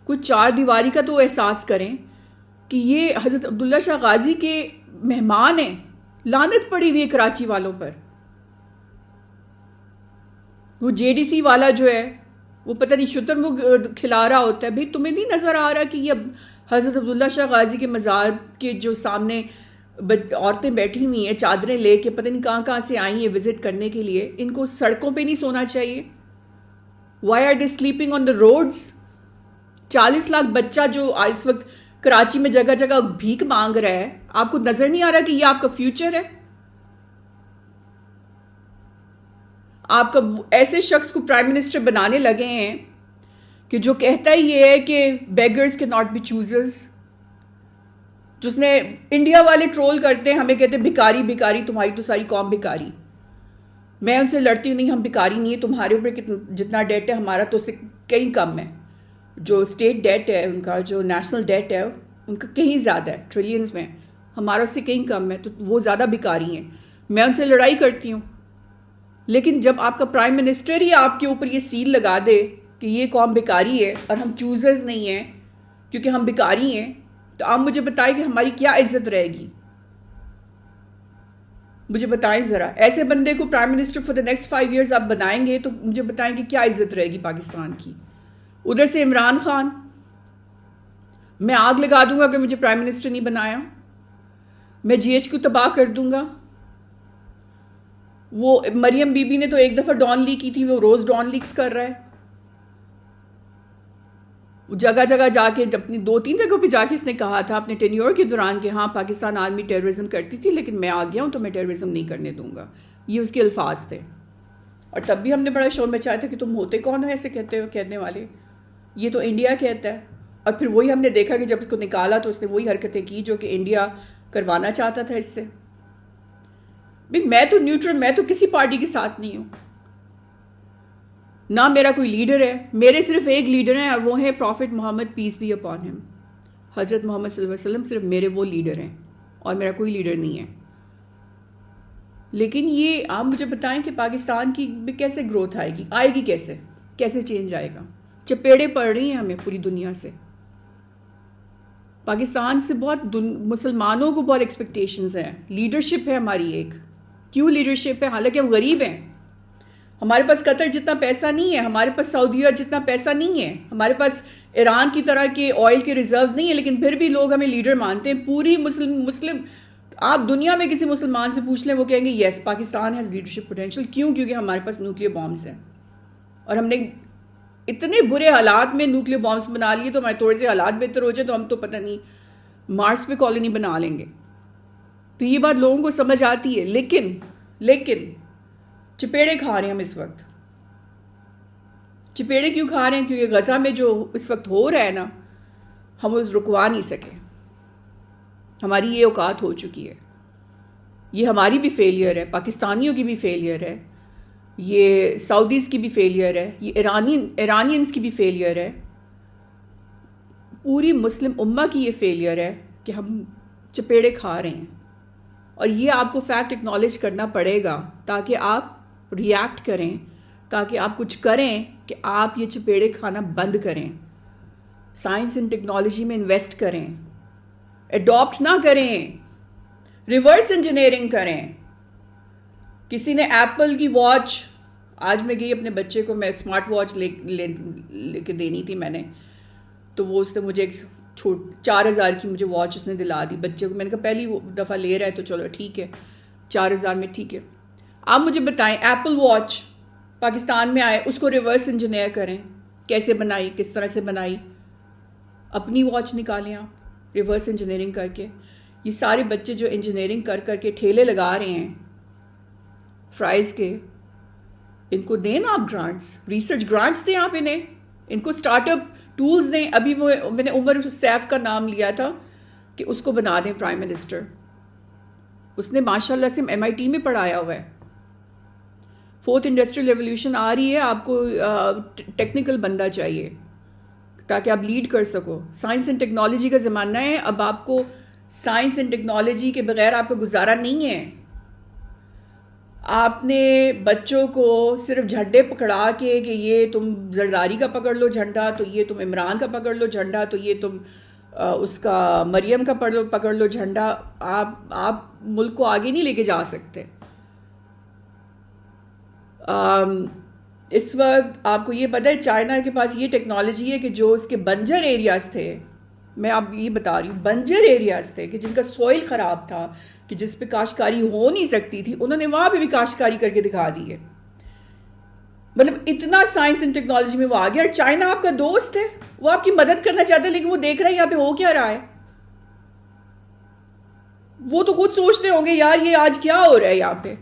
کوئی چار دیواری کا تو احساس کریں کہ یہ حضرت عبداللہ شاہ غازی کے مہمان ہیں. لعنت پڑی ہوئی ہے کراچی والوں پر. وہ JDC والا جو ہے وہ پتہ نہیں شتر وہ کھلا رہا ہوتا ہے. بھائی تمہیں نہیں نظر آ رہا کہ یہ حضرت عبداللہ شاہ غازی کے مزار کے جو سامنے عورتیں بیٹھی ہوئی ہیں چادریں لے کے, پتہ نہیں کہاں سے آئی ہیں وزٹ کرنے کے لیے, ان کو سڑکوں پہ نہیں سونا چاہیے؟ Why are they sleeping on the roads? 40 lakh بچہ جو اس وقت کراچی میں جگہ جگہ بھیک مانگ رہا ہے, آپ کو نظر نہیں آ رہا کہ یہ آپ کا فیوچر ہے؟ آپ کا ایسے شخص کو پرائم منسٹر بنانے لگے ہیں کہ جو کہتا ہی یہ ہے کہ بیگرز کے ناٹ بی چوزرز. جس نے انڈیا والے ٹرول کرتے ہیں, ہمیں کہتے ہیں بھکاری, تمہاری تو ساری قوم بھکاری. میں ان سے لڑتی ہوں, نہیں ہم بھکاری نہیں ہے, تمہارے اوپر جتنا ڈیٹ ہے ہمارا تو اس سے کہیں کم ہے. جو اسٹیٹ ڈیٹ ہے ان کا, جو نیشنل ڈیٹ ہے ان کا کہیں زیادہ ہے, ٹریلینز میں, ہمارا اس سے کہیں کم ہے, تو وہ زیادہ بھکاری ہیں. میں ان سے لڑائی کرتی ہوں. لیکن جب آپ کا پرائم منسٹر ہی آپ کے اوپر یہ سیل لگا دے کہ یہ قوم بھکاری ہے اور ہم چوزرز نہیں ہیں کیونکہ ہم بھکاری ہیں, تو آپ مجھے بتائیں کہ ہماری کیا عزت رہے گی؟ مجھے بتائیں ذرا. ایسے بندے کو prime minister for the next 5 years آپ بنائیں گے تو مجھے بتائیں کہ کیا عزت رہے گی پاکستان کی. ادھر سے عمران خان, میں آگ لگا دوں گا اگر مجھے پرائم منسٹر نہیں بنایا. میں GH کو تباہ کر دوں گا. وہ مریم بی بی نے تو ایک دفعہ ڈان لیک کی تھی, وہ روز ڈان لیکس کر رہا ہے. جگہ جگہ جا کے, اپنی 2-3 جگہوں پہ جا کے اس نے کہا تھا اپنے ٹینیور کے دوران کہ ہاں پاکستان آرمی ٹیررزم کرتی تھی لیکن میں آ گیا ہوں تو میں ٹیررزم نہیں کرنے دوں گا. یہ اس کے الفاظ تھے. اور تب بھی ہم نے بڑا شور مچایا تھا کہ تم ہوتے کون ہو ایسے کہنے والے, یہ تو انڈیا کہتا ہے. اور پھر وہی ہم نے دیکھا کہ جب اس کو نکالا تو اس نے وہی حرکتیں کی جو کہ انڈیا کروانا چاہتا تھا اس سے. میں تو نیوٹرل, میں تو کسی پارٹی کے ساتھ نہیں ہوں, نہ میرا کوئی لیڈر ہے. میرے صرف ایک لیڈر ہیں اور وہ ہیں prophet Muhammad, peace be upon him. حضرت محمد صلی اللہ علیہ وسلم صرف میرے وہ لیڈر ہیں اور میرا کوئی لیڈر نہیں ہے. لیکن یہ آپ مجھے بتائیں کہ پاکستان کی کیسے گروتھ آئے گی کیسے چینج آئے گا؟ چپیڑے پڑ رہی ہیں ہمیں پوری دنیا سے. پاکستان سے بہت مسلمانوں کو بہت ایکسپیکٹیشنز ہیں. لیڈرشپ ہے ہماری ایک. کیوں لیڈرشپ ہے؟ حالانکہ ہم غریب ہیں, ہمارے پاس قطر جتنا پیسہ نہیں ہے، ہمارے پاس سعودیہ جتنا پیسہ نہیں ہے، ہمارے پاس ایران کی طرح کے آئل کے ریزروز نہیں ہے، لیکن پھر بھی لوگ ہمیں لیڈر مانتے ہیں. پوری مسلم آپ دنیا میں کسی مسلمان سے پوچھ لیں، وہ کہیں گے یس پاکستان ہیز لیڈرشپ پوٹینشیل. کیوں؟ کیونکہ ہمارے پاس نیوکلیر بامبس ہیں، اور ہم نے اتنے برے حالات میں نیوکلیر بامبس بنا لیے تو ہمارے تھوڑے سے حالات بہتر ہو جائے تو ہم تو پتہ نہیں مارس پہ کالونی بنا لیں گے. تو یہ بات لوگوں کو سمجھ آتی ہے، لیکن چپیڑے کھا رہے ہیں ہم اس وقت. چپیڑے کیوں کھا رہے ہیں؟ کیونکہ غزہ میں جو اس وقت ہو رہا ہے نا، ہم اس رکوا نہیں سکے. ہماری یہ اوقات ہو چکی ہے. یہ ہماری بھی فیلئر ہے، پاکستانیوں کی بھی فیلئر ہے، یہ سعودیز کی بھی فیلئر ہے، یہ ایرانینز کی بھی فیلئر ہے، پوری مسلم امہ کی یہ فیلئر ہے کہ ہم چپیڑے کھا رہے ہیں. اور یہ آپ کو فیکٹ اکنالج کرنا پڑے گا تاکہ آپ ریئیکٹ کریں، تاکہ آپ کچھ کریں کہ آپ یہ چپیڑے کھانا بند کریں. سائنس اینڈ ٹیکنالوجی میں انویسٹ کریں، اڈاپٹ نہ کریں، ریورس انجینئرنگ کریں. کسی نے ایپل کی واچ، آج میں گئی اپنے بچے کو، میں اسمارٹ واچ لے کے دینی تھی میں نے، تو وہ اس نے مجھے 4,000 کی مجھے واچ اس نے دلا دی بچے کو. میں نے کہا پہلی دفعہ لے رہا ہے تو چلو ٹھیک ہے، 4,000 میں ٹھیک ہے. آپ مجھے بتائیں ایپل واچ پاکستان میں آئے، اس کو ریورس انجینئر کریں، کیسے بنائی، کس طرح سے بنائی. اپنی واچ نکالیں آپ ریورس انجینئرنگ کر کے. یہ سارے بچے جو انجینئرنگ کر کے ٹھیلے لگا رہے ہیں فرائز کے، ان کو دیں نا آپ گرانٹس، ریسرچ گرانٹس دیں آپ انہیں، ان کو اسٹارٹ اپ ٹولز دیں. ابھی میں نے عمر سیف کا نام لیا تھا کہ اس کو بنا دیں پرائم منسٹر. اس نے ماشاء اللہ سے MIT میں پڑھایا ہوا ہے. 4th انڈسٹریل ریولیوشن آ رہی ہے، آپ کو ٹیکنیکل بندہ چاہیے تاکہ آپ لیڈ کر سکو. سائنس اینڈ ٹیکنالوجی کا زمانہ ہے، اب آپ کو سائنس اینڈ ٹیکنالوجی کے بغیر آپ کا گزارا نہیں ہے. آپ نے بچوں کو صرف جھنڈے پکڑا کے کہ یہ تم زرداری کا پکڑ لو جھنڈا، تو یہ تم عمران کا پکڑ لو جھنڈا، تو یہ تم اس کا مریم کا پکڑ لو جھنڈا، آپ ملک کو آگے نہیں لے کے جا سکتے. اس وقت آپ کو یہ پتہ ہے چائنا کے پاس یہ ٹیکنالوجی ہے کہ جو اس کے بنجر ایریاز تھے، میں آپ یہ بتا رہی ہوں، بنجر ایریاز تھے کہ جن کا سوئل خراب تھا، کہ جس پہ کاشتکاری ہو نہیں سکتی تھی، انہوں نے وہاں پہ بھی کاشتکاری کر کے دکھا دی ہے. مطلب اتنا سائنس اینڈ ٹیکنالوجی میں وہ آ گیا. اور چائنا آپ کا دوست ہے، وہ آپ کی مدد کرنا چاہتا ہے، لیکن وہ دیکھ رہا ہے یہاں پہ ہو کیا رہا ہے. وہ تو خود سوچتے ہوں گے یار یہ آج کیا ہو رہا ہے یہاں پہ.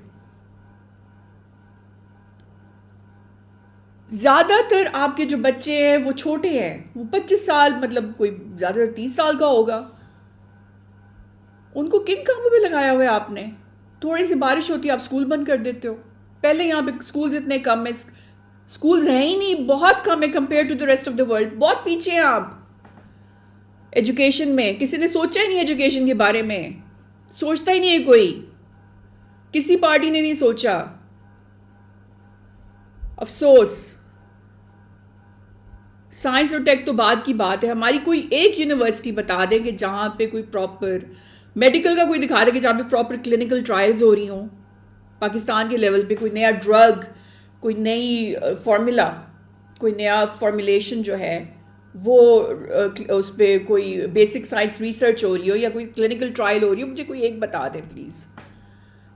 زیادہ تر آپ کے جو بچے ہیں وہ چھوٹے ہیں، وہ 25 سال، مطلب کوئی زیادہ تر 30 سال کا ہوگا. ان کو کن کاموں پہ لگایا ہوا ہے آپ نے؟ تھوڑی سی بارش ہوتی ہے آپ اسکول بند کر دیتے ہو. پہلے یہاں پہ اسکولز اتنے کم ہیں، اسکولز ہیں ہی نہیں، بہت کم ہے compared to the rest of the world. بہت پیچھے ہیں آپ ایجوکیشن میں. کسی نے سوچا ہی نہیں ایجوکیشن کے بارے میں، سوچتا ہی نہیں ہے کوئی، کسی پارٹی نے نہیں سوچا. افسوس. سائنس اور ٹیک تو بعد کی بات ہے. ہماری کوئی ایک یونیورسٹی بتا دیں کہ جہاں پہ کوئی پراپر میڈیکل کا کوئی دکھا دے کہ جہاں پہ پراپر کلینکل ٹرائلز ہو رہی ہوں پاکستان کے لیول پہ. کوئی نیا ڈرگ، کوئی نئی فارمولا، کوئی نیا فارمولیشن جو ہے وہ اس پہ کوئی بیسک سائنس ریسرچ ہو رہی ہو یا کوئی کلینکل ٹرائل ہو رہی ہو، مجھے کوئی ایک بتا دیں پلیز.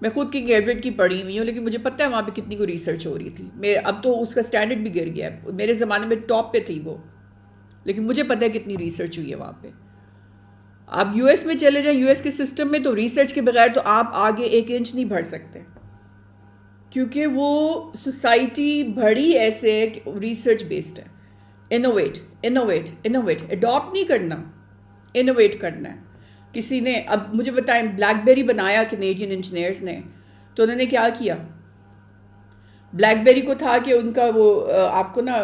میں خود کی گریجویٹ کی پڑھی ہوئی ہوں، لیکن مجھے پتہ ہے وہاں پہ کتنی کوئی ریسرچ ہو رہی تھی. اب تو اس کا اسٹینڈرڈ بھی گر گیا ہے. میرے زمانے میں ٹاپ پہ تھی وہ، لیکن مجھے پتہ ہے کتنی ریسرچ ہوئی ہے وہاں پہ. آپ US میں چلے جائیں، US کے سسٹم میں تو ریسرچ کے بغیر تو آپ آگے 1 انچ نہیں بڑھ سکتے، کیونکہ وہ سوسائٹی بڑی ایسے ریسرچ بیسڈ ہے. انوویٹ انوویٹ انوویٹ، اڈاپٹ نہیں کرنا، انوویٹ کرنا ہے. کسی نے اب مجھے بتائیں بلیک بیری بنایا کینیڈین انجینئرز نے، تو انہوں نے کیا کیا؟ بلیک بیری کو تھا کہ ان کا وہ آپ کو نا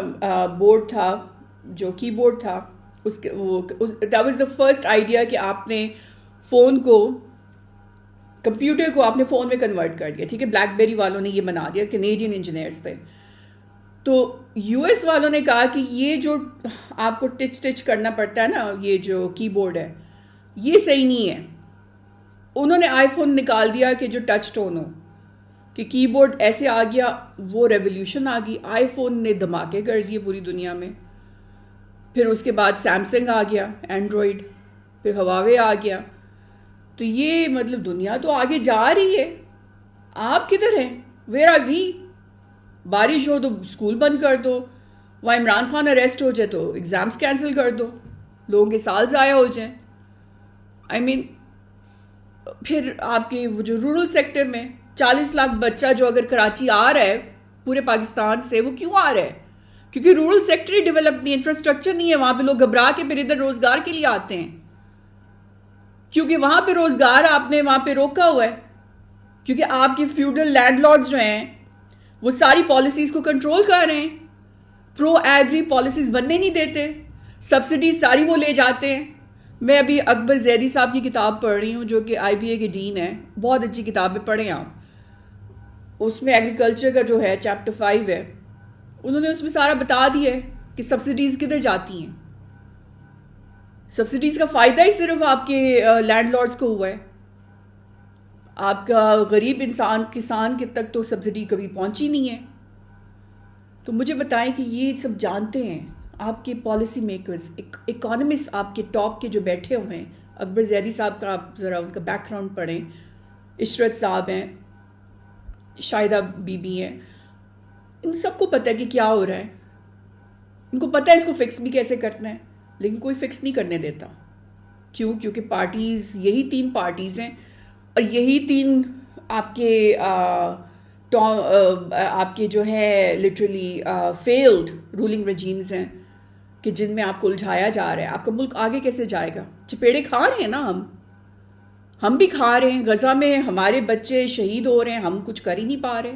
بورڈ تھا جو کی بورڈ تھا، اس کے وہ that was the first idea کہ آپ نے فون کو، کمپیوٹر کو آپ نے فون میں کنورٹ کر دیا. ٹھیک ہے، بلیک بیری والوں نے یہ بنا دیا، کینیڈین انجینئرز تھے. تو US والوں نے کہا کہ یہ جو آپ کو ٹچ کرنا پڑتا ہے نا، یہ جو کی بورڈ ہے یہ صحیح نہیں ہے. انہوں نے آئی فون نکال دیا کہ جو ٹچ ٹون ہو. کہ کی بورڈ ایسے آ گیا، وہ ریولیوشن آ گئی، آئی فون نے دھماکے کر دیے پوری دنیا میں. پھر اس کے بعد سیمسنگ آ گیا اینڈرائڈ، پھر ہواوے آ گیا. تو یہ مطلب دنیا تو آگے جا رہی ہے، آپ کدھر ہیں؟ Where are we? بارش ہو تو اسکول بند کر دو، وہاں عمران خان اریسٹ ہو جائے تو ایگزامس کینسل کر دو، لوگوں کے سال ضائع ہو جائیں. آئی مین پھر آپ کے وہ جو رورل سیکٹر میں 40 لاکھ بچہ جو اگر کراچی آ رہا ہے پورے پاکستان سے، وہ کیوں آ رہا ہے؟ کیونکہ رورل سیکٹر ہی ڈیولپ نہیں، انفراسٹرکچر نہیں ہے وہاں پہ. لوگ گھبرا کے پھر ادھر روزگار کے لیے آتے ہیں، کیونکہ وہاں پہ روزگار آپ نے وہاں پہ روکا ہوا ہے. کیونکہ آپ کے فیوڈل لینڈ لارڈز جو ہیں وہ ساری پالیسیز کو کنٹرول کر رہے ہیں، پرو ایگری پالیسیز بننے نہیں دیتے، سبسڈیز ساری وہ لے جاتے ہیں. میں ابھی اکبر زیدی صاحب کی کتاب پڑھ رہی ہوں جو کہ آئی بی اے کے ڈین ہیں، بہت اچھی کتاب ہے، پڑھیں آپ. اس میں ایگریکلچر کا جو ہے چیپٹر 5 ہے، انہوں نے اس میں سارا بتا دیا ہے کہ سبسڈیز کدھر جاتی ہیں. سبسڈیز کا فائدہ ہی صرف آپ کے لینڈ لارڈز کو ہوا ہے، آپ کا غریب انسان کسان کے تک تو سبسڈی کبھی پہنچی نہیں ہے. تو مجھے بتائیں کہ یہ سب جانتے ہیں آپ کے پالیسی میکرز، اکانومسٹ آپ کے ٹاپ کے جو بیٹھے ہوئے ہیں. اکبر زیدی صاحب کا آپ ذرا ان کا بیک گراؤنڈ پڑھیں، عشرت صاحب ہیں، شاہدہ بی بی ہیں، ان سب کو پتہ ہے کہ کیا ہو رہا ہے. ان کو پتہ ہے اس کو فکس بھی کیسے کرنا ہے، لیکن کوئی فکس نہیں کرنے دیتا. کیوں؟ کیونکہ پارٹیز یہی 3 پارٹیز ہیں، اور یہی 3 آپ کے آپ کے جو ہے لٹرلی فیلڈ رولنگ رجیمز ہیں کہ جن میں آپ کو الجھایا جا رہا ہے. آپ کا ملک آگے کیسے جائے گا؟ چپیڑے کھا رہے ہیں نا، ہم بھی کھا رہے ہیں. غزہ میں ہمارے بچے شہید ہو رہے ہیں، ہم کچھ کر ہی نہیں پا رہے.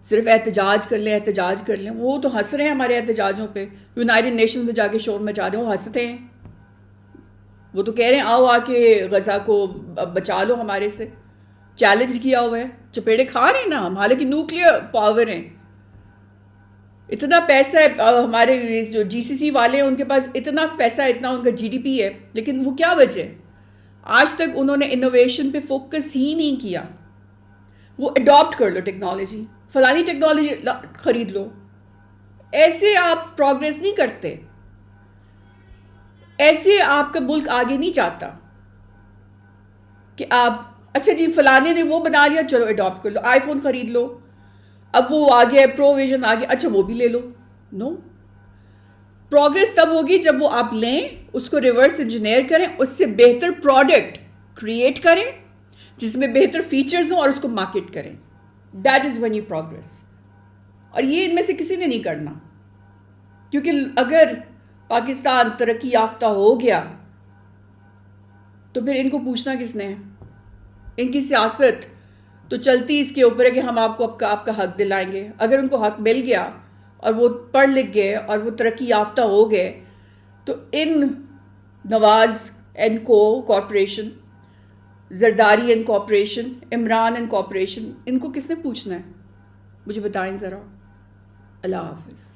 صرف احتجاج کر لیں، احتجاج کر لیں. وہ تو ہنس رہے ہیں ہمارے احتجاجوں پہ، یونائٹڈ نیشنز میں جا کے شور مچا رہے ہیں، وہ ہنستے ہیں. وہ تو کہہ رہے ہیں آؤ آ کے غزہ کو بچا لو ہمارے سے. چیلنج کیا ہوا ہے، چپیڑے کھا رہے ہیں نا ہم، حالانکہ نیوکلیر پاور ہیں. اتنا پیسہ ہے ہمارے جو جی سی سی والے ہیں، ان کے پاس اتنا پیسہ، اتنا ان کا جی ڈی پی ہے، لیکن وہ کیا وجہ ہے؟ آج تک انہوں نے انوویشن پہ فوکس ہی نہیں کیا. وہ اڈاپٹ کر لو ٹیکنالوجی، فلانی ٹیکنالوجی خرید لو. ایسے آپ پروگریس نہیں کرتے، ایسے آپ کا ملک آگے نہیں جاتا کہ آپ اچھا جی فلانے نے وہ بنا لیا، چلو اڈاپٹ کر لو، آئی فون خرید لو، اب وہ آ گیا پرو ویژن آ گیا، اچھا وہ بھی لے لو. نو، پروگریس تب ہوگی جب وہ آپ لیں، اس کو ریورس انجینئر کریں، اس سے بہتر پروڈکٹ کریٹ کریں جس میں بہتر فیچرز ہوں، اور اس کو مارکیٹ کریں. That is when you progress. اور یہ ان میں سے کسی نے نہیں کرنا، کیونکہ اگر پاکستان ترقی یافتہ ہو گیا تو پھر ان کو پوچھنا کس نے ہے؟ ان کی سیاست تو چلتی اس کے اوپر ہے کہ ہم آپ کو آپ کا حق دلائیں گے. اگر ان کو حق مل گیا اور وہ پڑھ لکھ گئے اور وہ ترقی یافتہ ہو گئے تو ان نواز اینڈ کو corporation, Zardari and corporation, Imran and corporation, ان کو کس نے پوچھنا ہے؟ مجھے بتائیں ذرا. اللہ حافظ.